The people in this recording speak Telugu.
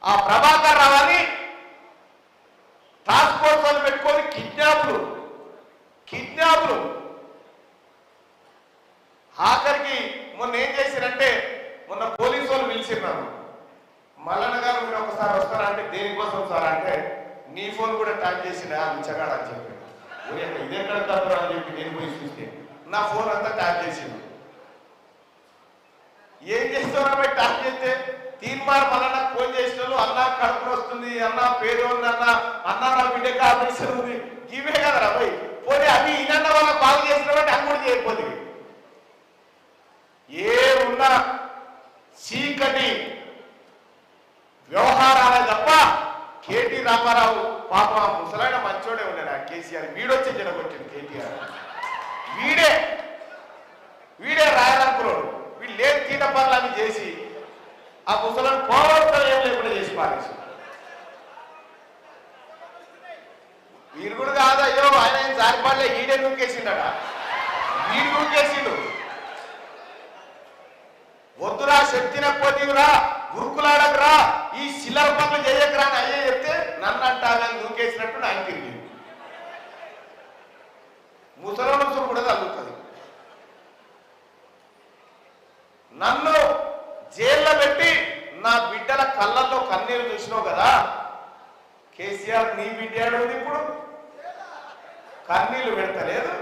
ఆ ప్రభాకర్ రావని టాస్క్ ఫోర్స్ వాళ్ళు పెట్టుకొని కిడ్నాప్లు ఆఖరికి మొన్న ఏం చేశారంటే మొన్న పోలీసు వాళ్ళు పిలిచిన్నారు. మల్లన్న గారు మీరు ఒకసారి వస్తారా అంటే దేనికోసం సార్ అంటే నీ ఫోన్ కూడా ట్యాప్ చేసినా ఉంచగాడు అని చెప్పాడు. ఇదెక్కడ తప్పరా అని చెప్పి నేను పోయి చూస్తే నా ఫోన్ అంతా ట్యాప్ చేసింది. ఏం చేస్తావు ట్యాప్ చేస్తే తీర్మార్ మల్లన్న ఫోన్ చేసిన వాళ్ళు అన్న కడుపున వస్తుంది, అన్న పేరు ఉంది, అన్న నా బిడ్డకి ఆపరేషన్ ఉంది, ఇవే కదరా పోయి పోనీ అవి ఇన్న వాళ్ళ బాగు చేసిన బట్టి అవి కూడా చేయకపోతే ఏ ఉన్నా చీకటి వ్యవహారాలే తప్ప కేటీ రామారావు పాప ముసలాయన మంచోడే ఉన్నాడు. ఆ కేసీఆర్ వీడొచ్చి జడగొట్టాడు. కేటీఆర్ వీడే రాయాలనుకున్నాడు. వీళ్ళు లేని తీట పనులు అవి చేసి ఆ ముసలాన్ని పోవడం ఏం లేకుండా చేసి పారేసి వీరు కూడా కాదు. అయ్యో ఆయన ఏం జారిపడలే, ఈడే నూకేసిండట. వీడు నూకేసిండు. వద్దురా శక్తిన పోతీవురా గురుకులాడకురా ఈ శిలర పనులు చేయకరా అని అయ్యే చెప్తే నన్ను అంటానని నూకేసినట్టు నాకు తిరిగి ముసలు కూడా తగ్గుతుంది. నన్ను జైల్లో పెట్టి నా బిడ్డల కళ్ళల్లో కన్నీరు చూసినావు కదా కేసీఆర్, నీ బిడ్డ ఏడుంది ఇప్పుడు? కన్నీళ్లు పెడతలేదు.